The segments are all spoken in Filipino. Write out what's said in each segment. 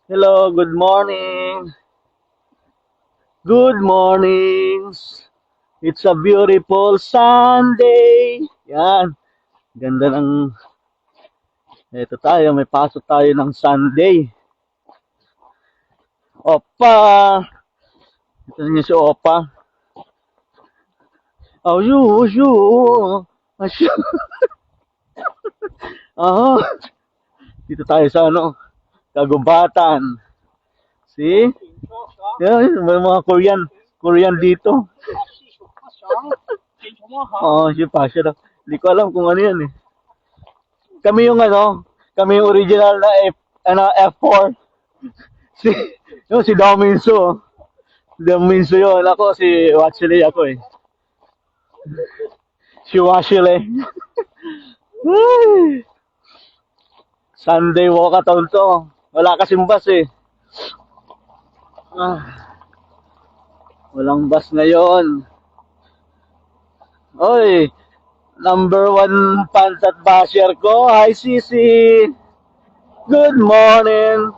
Hello, good morning. Good mornings. It's a beautiful Sunday. Yan. Ganda ng... Ito tayo, may pasok tayo ng Sunday. Opa. Ito niyo si Opa. Oh, you. Asyo. Oh, dito tayo sa Kagubatan. See? Yan, may mga Korean dito. Oh, siya pa siya. Hindi ko alam kung ano yan eh. Kami yung original na F4. Si, si Dominso. Dominso yun. Ako, si Watchley ako eh. Si Watchley. Sunday walkathon to. Wala kasing bus eh. Walang bus ngayon. Oy, number 1 fans at basher ko. Hi, Sisi. Good morning.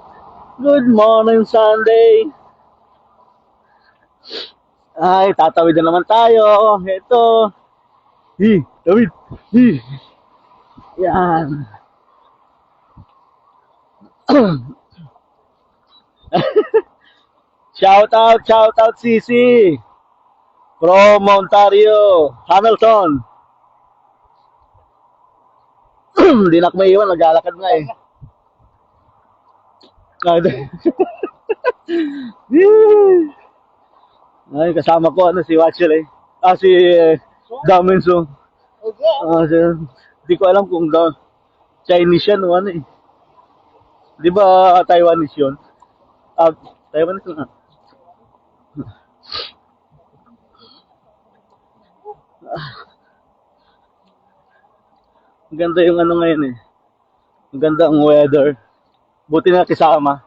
Good morning, Sunday. Ay, tatawid na naman tayo. Ito. Tawid. Yan. Shout out, Sisi. From Ontario, Hamilton. Hindi na ako may iwan, naglalakad nga eh. Ay, kasama ko si Watchel eh. Si Daminso. Hindi ko alam kung Chinese yan o ano eh. Di ba Taiwanese yun? Taiwanese na. Maganda yung ano ngayon eh. Maganda ang weather. Buti na kasama.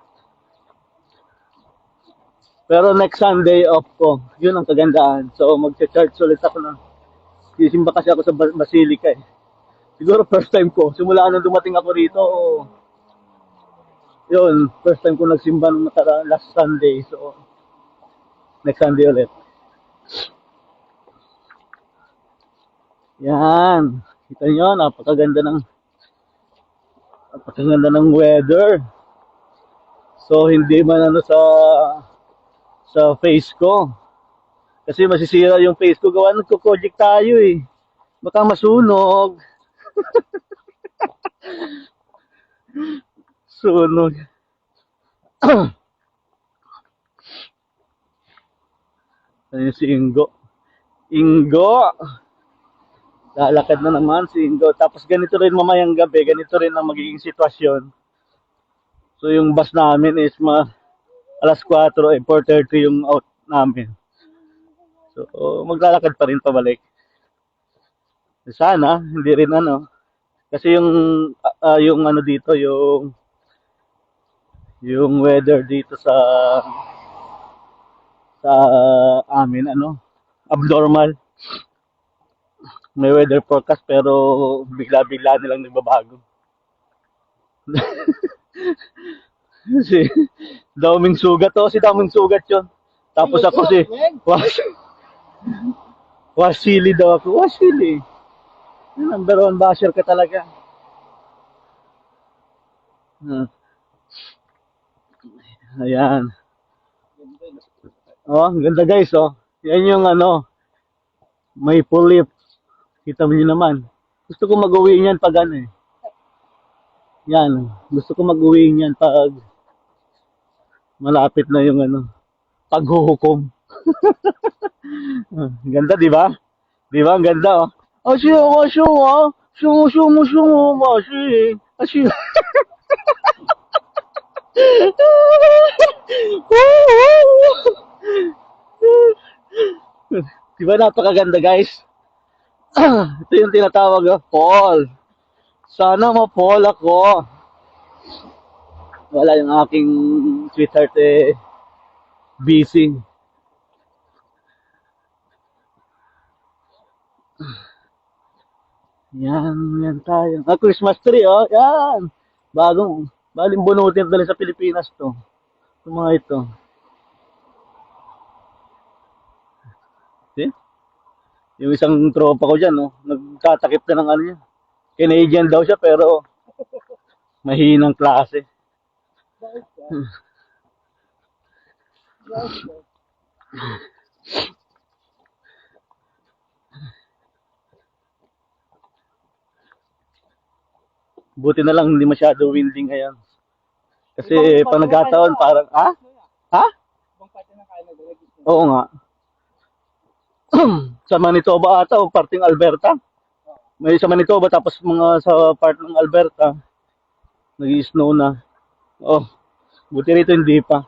Pero next Sunday off ko. Yun ang kagandaan. So mag-church ulit ako na. Sisimba kasi ako sa Basilica eh. Siguro first time ko. Simula nung dumating ako rito. Yun, first time ko nagsimba nung last Sunday. So next Sunday ulit. Yan. Kita nyo, napakaganda ng weather. So hindi man sa face ko. Kasi masisira yung face ko. Gawa nagko-project tayo eh. Baka masunog. Sunog. Ano si Ingo? Lalakad na naman si Ingo. Tapos ganito rin mamayang gabi. Ganito rin ang magiging sitwasyon. So yung bus namin is alas 4 eh, 4:30 yung out namin. So maglalakad pa rin pabalik. Sana hindi rin kasi yung ano dito yung weather dito sa amin abnormal. May weather forecast pero bigla-bigla nilang nagbabago. Si Daming Sugat si Daming Sugat yun. Tapos ako si Wasili daw ako. Wasili. Number 1 basher ka talaga. Ayan. Oh, ganda guys, oh. Yan yung may pulip. Kita mo naman. Gusto ko mag-uwi niyan pag eh. Yan. Gusto ko mag-uwi niyan pag malapit na yung paghuhukom. Ganda, di ba? Di ba? Ang ganda, oh. Asyo, asyo. Di ba napakaganda, guys? Ito yung tinatawag na fall. Sana ma-fall ako. Wala yung aking sweetheart busy. Yan tayo. Christmas tree, oh. Yan. Baling bunutin dali sa Pilipinas to. Yung mga ito. See? Yung isang tropa ko dyan, no? Nagtatakip na ng ano niya. Canadian daw siya, pero mahinang klase. Buti na lang hindi masyado windy ngayon. Kasi pag nagkataon, parang, ha? Ha? Oo nga. Sa Manitoba ata o parting Alberta. May sa Manitoba tapos mga sa part ng Alberta, nag-snow na. Oh, buti rito hindi pa.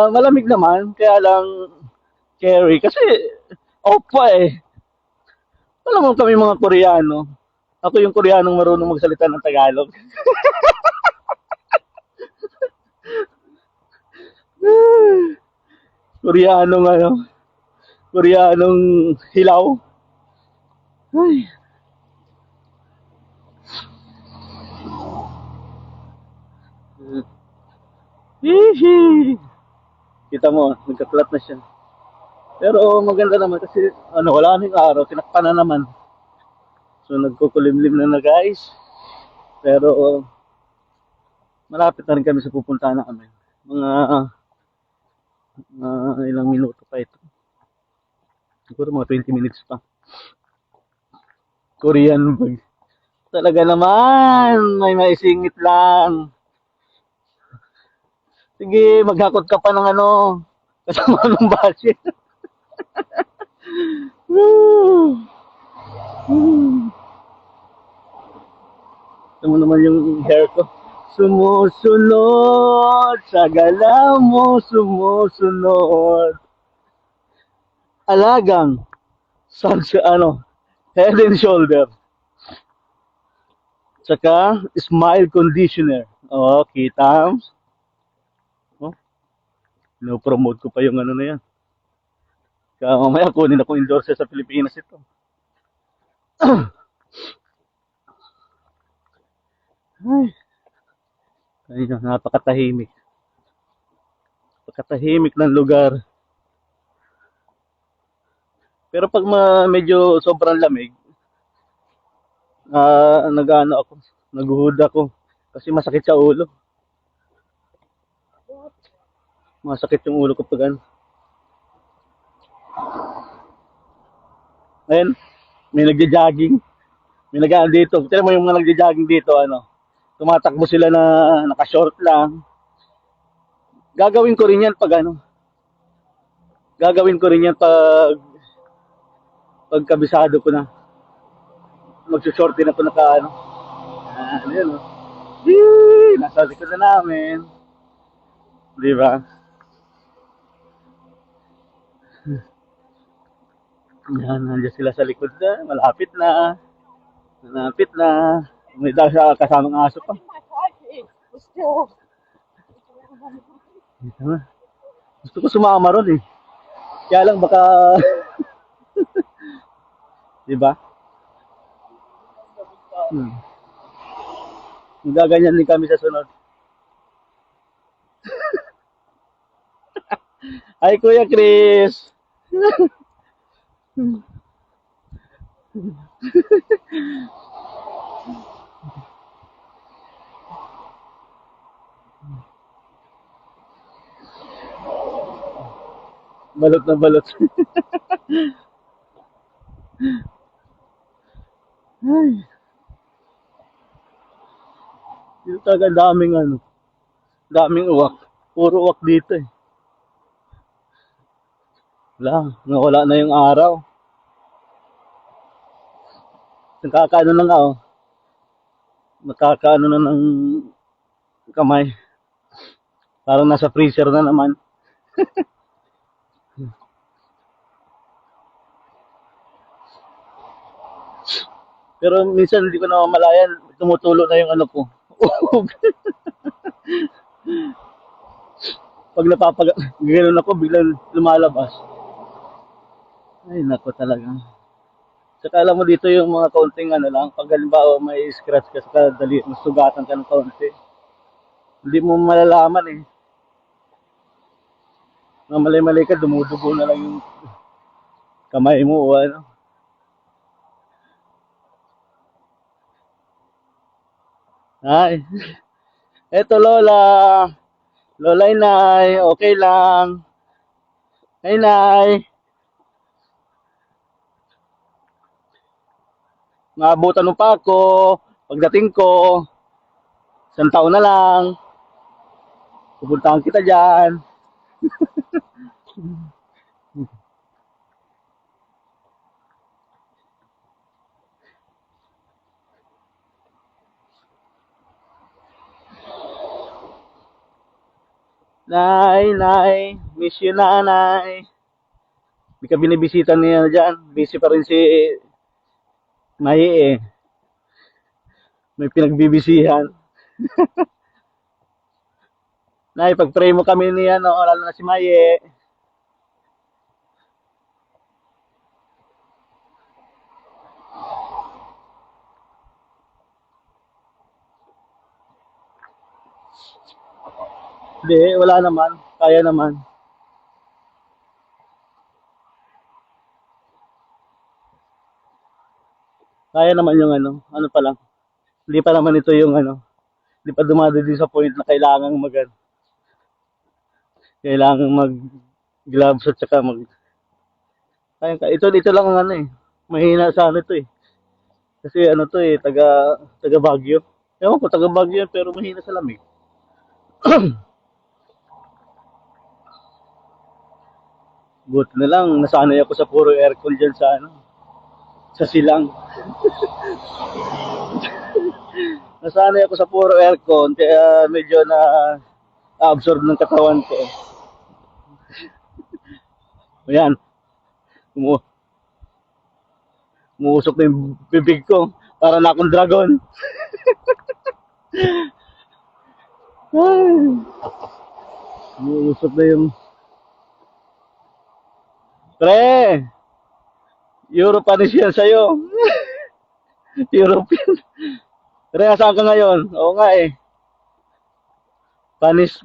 Malamig naman, kaya lang carry kasi opa eh. Alam mo kami mga Koreano. Ako yung Koreanong marunong magsalita ng Tagalog. Koreanong ano, Koreanong hilaw. Ay. Hihi. Kita mo, nagka-flat na siya. Pero maganda naman kasi ano, wala nang araw, tinakpan na naman. So nagkukulimlim na guys. Pero malapit na rin kami sa pupuntahan namin. Mga ilang minuto pa ito. Siguro mga 20 minutes pa. Korean bag. Talaga naman, may maisingit lang. Sige, maghakot ka pa ng ano, kasama ng budget. Woo! Ito mo naman yung hair ko. Sumusunod, sa galaw mo sumusunod. Alagang, ano, head and shoulder. Tsaka, smile conditioner. Oh, kita. Oh, no-promote ko pa yung ano na yan. Kaya mamaya kunin akong endorser sa Pilipinas ito. Ay, napakatahimik. Napakatahimik ng lugar. Pero pag medyo sobrang lamig, nag-ano ako, naghuhud ako. Kasi masakit sa ulo. Masakit yung ulo ko pag ano. Ayun, may nagja-jogging. May nag dito. Tignan mo yung mga nagja-jogging dito, ano. Tumatakbo sila na naka-short lang. Gagawin ko rin yan pag ano. Gagawin ko rin yan pag kabisado ko na. Magsushort din ako naka ano. Ano yun, oh. Nasa likod na namin. Di ba? Yan, nandiyan sila sa likod na. Malapit na. Malapit na. May daw siya kasamang aso pa. Gusto ko sumama ron eh. Kaya lang baka... Di ba? Gaganyan din kami sa sunod. Ay, Kuya Chris! Balot na balot. Ay. Dito talaga daming ano. Daming uwak. Puro uwak dito eh. Nawala na yung araw. Nakakaano na nga oh. Nakakaano na ng kamay. Parang nasa freezer na naman. Pero minsan hindi ko na mamalayan, tumutulo na yung ano ko. Pag gano'n ako, biglang lumalabas. Ay, nako talaga. Saka alam mo dito yung mga kaunting ano lang, pag halimbawa may scratch ka sa kadali, mas sugatan ka ng kaunti. Hindi mo malalaman eh. Mamalay-malay ka, dumudugo na lang yung kamay mo o ano. Ay, eto Lola. Lola Inay, okay lang. Ay Nay, maabutan mo pa ako. Pagdating ko, 1 taon na lang. Pupuntahan kita dyan. Nay, miss you nanay. Hindi ka binibisita niya dyan. Busy pa rin si May eh. May pinagbibisihan. Nay, pag-pray mo kami niya, no, lalo na si Maye. Hindi, wala naman. Kaya naman. Kaya naman yung ano pa lang. Hindi pa naman ito yung hindi pa dumadating sa point na kailangan mag gloves at saka ito lang ang mahina sa ito eh. Kasi to eh, taga Baguio. Ewan ko, taga Baguio yan, pero mahina sa lamig. Buti na lang, nasanay ako sa puro aircon dyan sa silang. Nasanay ako sa puro aircon, kaya medyo absorb ng katawan ko. Ayan, umuusok na yung bibig ko. Para na akong dragon. Umuusok na yung... Pre! European yan sa'yo. European. Pre, saan ka ngayon? Oo nga eh. Panis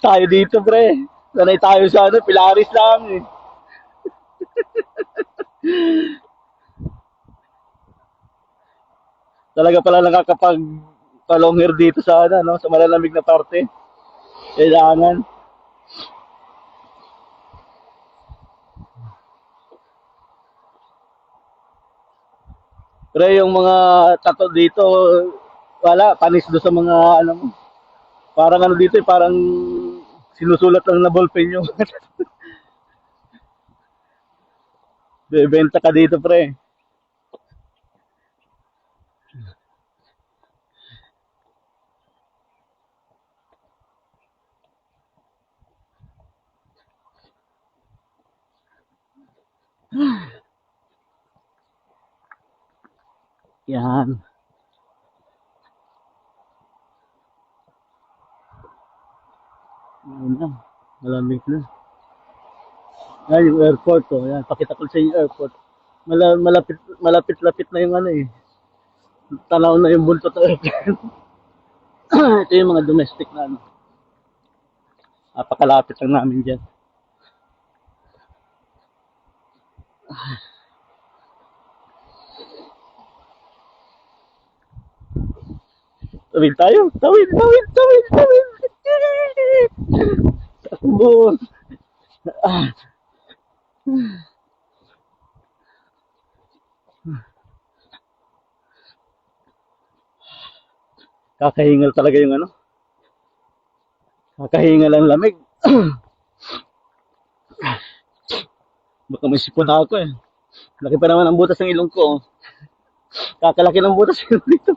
tayo dito, pre. Sanay tayo sa Pilaris lang eh. Talaga pala nakakapag-palong dito sa sa malalamig na parte. Kailangan. Pero yung mga tato dito, wala, panis do sa mga parang dito eh, parang sinusulat lang na ballpen yung bebenta ka dito, pre. Yan. Yan na. Malamig na. Yan yung airport oh. Yan, pakita ko sa inyo airport. Malapit-lapit na yung eh. Tanaw na yung buntot ng airplane. Ito yung mga domestic na Napakalapit lang namin dyan. Tawid tayo. Tawid. Takbo. Kakahingal talaga yung Kakahingal ang lamig. Baka may sipon ako eh. Laki pa naman ang butas ng ilong ko. Kakalaki ng butas ng ilong dito.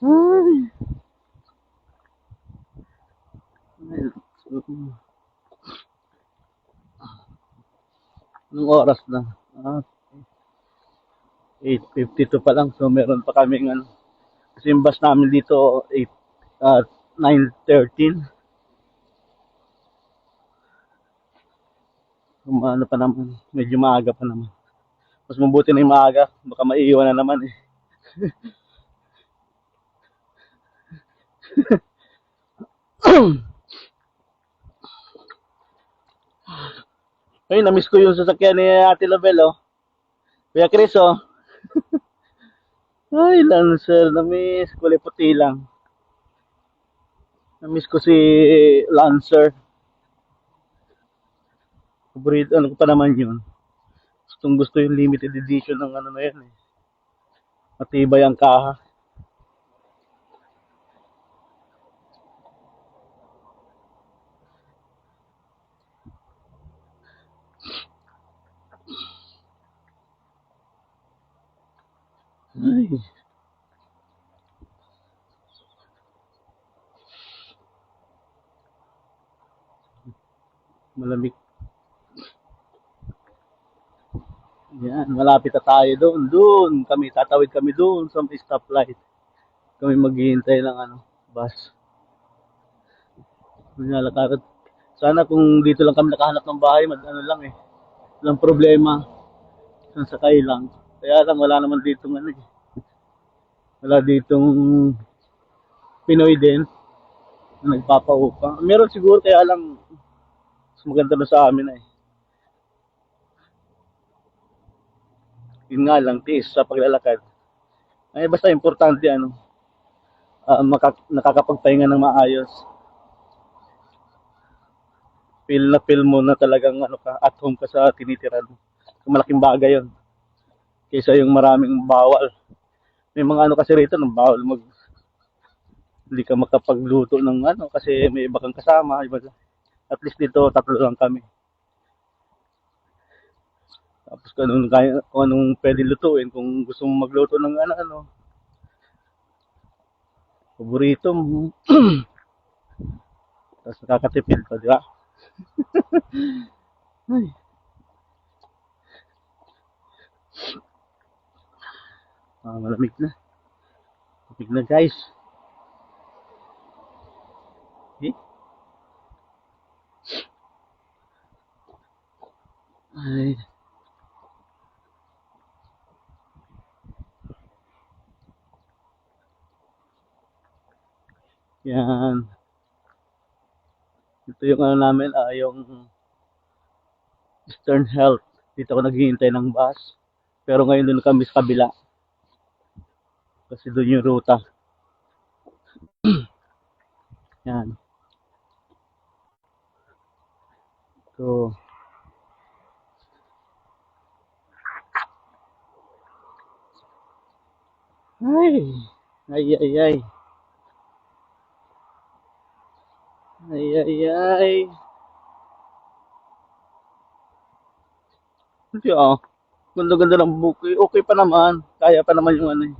Ay. Anong oras na? 8:52 pa lang. So meron pa kaming kasi yung bus namin dito 9:13. Pa naman, medyo maaga pa naman. Mas mabuti na yung maaga. Baka maiiwan na naman eh. Ay, na-miss ko yung sasakyan ni Ate Label, oh. Kuya Chris, oh. Ay, Lancer, na-miss. Kulay puti lang. Na-miss ko si Lancer. Paborito, ano ko pa naman yun. Gustong gusto yung limited edition ng ano na yan eh. Matibay ang kaha. Ay. Malamig. Yan, malapit na tayo doon. Doon kami, tatawid kami doon sa stoplight. Kami maghihintay ng ano, bus. Nalakad. Sana kung dito lang kami nakahanap ng bahay, ano lang eh. Walang problema. Sakay lang. Kaya lang wala naman ditong ano eh. Wala ditong Pinoy din na nagpapaupa. Meron siguro kaya lang mas maganda na sa amin eh. Yun nga lang, tiis sa paglalakad. Ay basta importante ano, nakakapagpahinga ng maayos. Feel mo na talagang ano ka, at home ka sa tinitiran mo. Malaking bagay yun. Kaysa yung maraming bawal. May mga ano kasi rito, ng bawal hindi ka makapagluto ng ano kasi may iba kang kasama. At least dito, tatlo lang kami. Tapos kung anong pwede lutuin, kung gusto mong magluto ng ano, paborito mo. Tapos nakakatipid pa, di ba? Ay. Malamig na. Malamig na guys. Eh? Ay. Yan. Ito yung ano namin, yung Eastern Health. Dito ako naghihintay ng bus. Pero ngayon doon kami sa kabila. Kasi doon yung ruta. Yan. So, ay, ay. Ay. Hindi ah. Ganda-ganda ng buki. Okay pa naman. Kaya pa naman yung ano eh.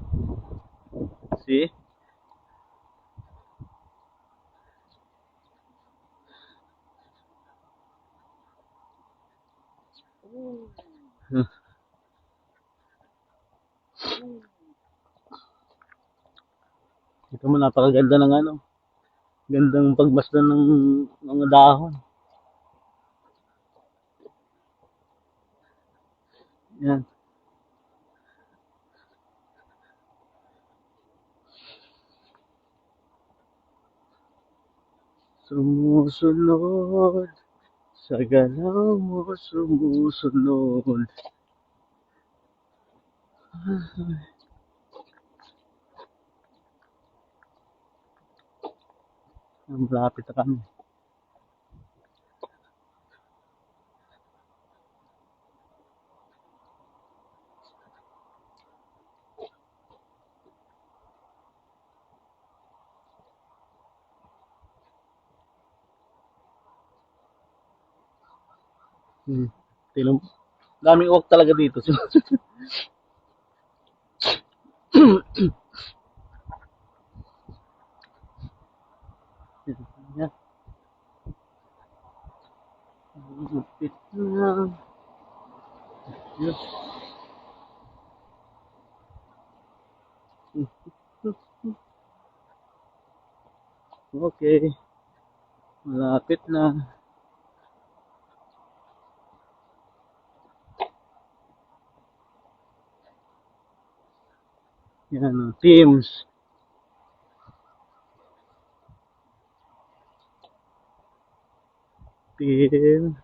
See? Ito mo napakaganda ng ano. Gandang pagmasdan ng mga dahon. Yan. Sumusunod. Sa galaw mo sumusunod. Malapit na kami. Tilong. Daming uwak talaga dito. Yan. Lupit na. Yan. Okay. Malapit na. Yan, Teams. Teams.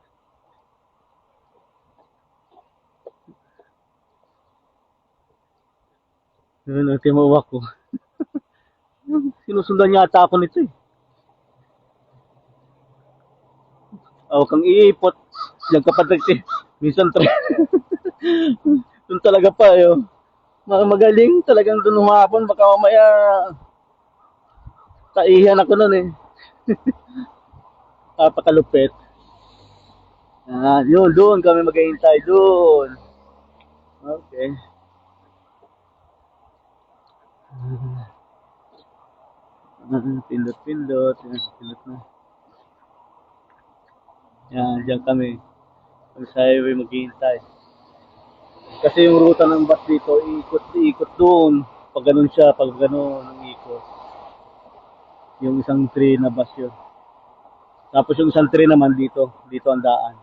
Yan, timawak ko. Sinusundan yata ako nito eh. Huwag kang iipot. Yan kapatid eh. Minsan doon talaga pa yun. Magaling talagang doon humapon. Baka mamaya taihan ako nun eh. Pakalupit. Yun, doon kami maghihintay. Doon. Okay. Pindot-pindot. Yan, pindot na. Yan, dyan kami. Kami sa highway maghihintay. Kasi yung ruta ng bus dito, ikot doon. Pag ganun siya, pag ganun ang ikot. Yung isang train na bus yun. Tapos yung isang train naman dito ang daan.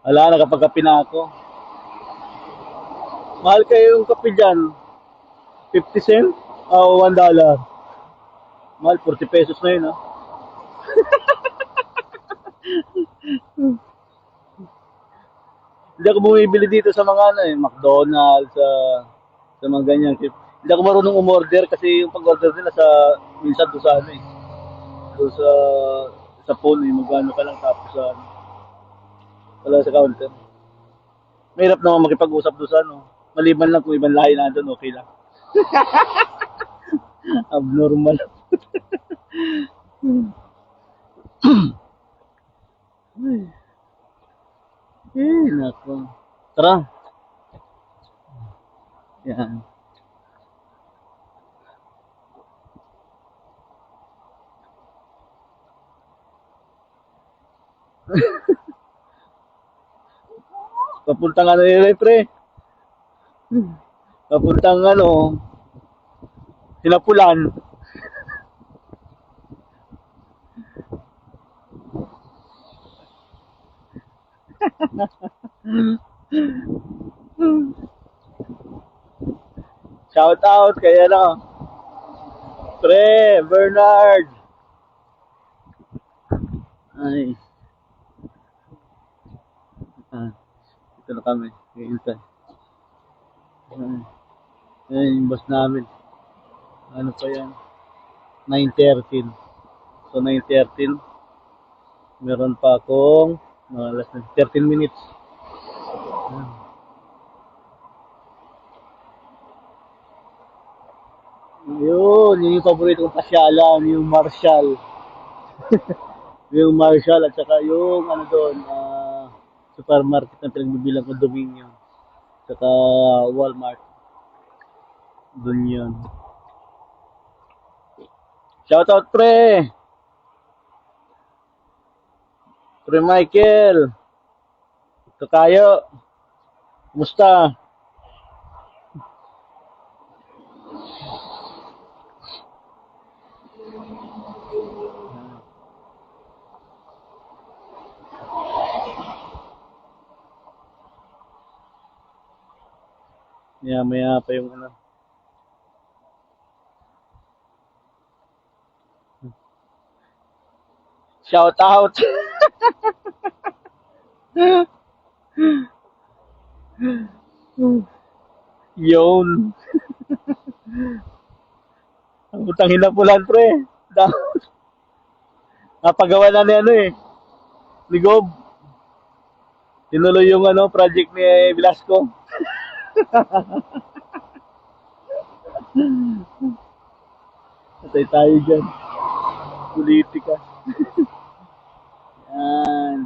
Wala, nakapagkape na ako. Mahal kayo yung kape dyan. 50 cent? O $1. Mahal, 40 pesos na yun, ha? Hindi ako bumibili dito sa mga McDonald's, sa mga ganyan. Hindi ako marunong umorder kasi yung pag-order nila minsan doon sa doon sa phone, magano ka lang tapos wala sa counter. Mahirap naman makipag-usap doon sa maliban lang kung ibang lahi na doon, okay lang. Abnormal. Nako. Tara. Yan. Papuntang pre. Papuntang Sinapulan. Shout out kay Pre, Bernard. Ay. Ito na kami. Hihintay. Ayan yung bus namin. Ano pa yan? 9:13. So 9:13. Meron pa akong less than 13 minutes. Yun yung paborito kong pasyalan, yung Marshall. Yung Marshall at saka yung doon, supermarket na pinagbibilang ko, Dominion. Saka Walmart. Doon yun. Shoutout pre! Pre Michael! Kakayo! Kumusta? Maya pa yung Shout out! Yun! Ang utang hinapulan pre! Napagawa na ni ni Gob. Tinuloy yung project ni Velasco. Patay tayo dyan. Politika. Yan.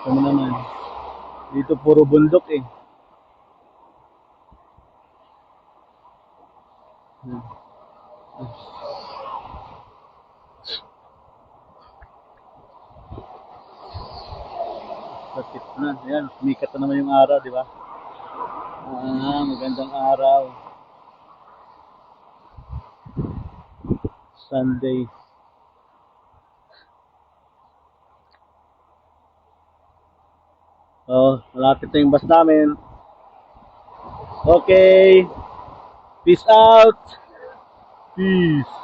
Ano naman. Dito puro bundok eh. Sakit na. Yan, sumikat na naman yung araw, di ba? Magandang araw. Sunday. Oh, malapit na yung bus namin. Okay. Peace out. Peace.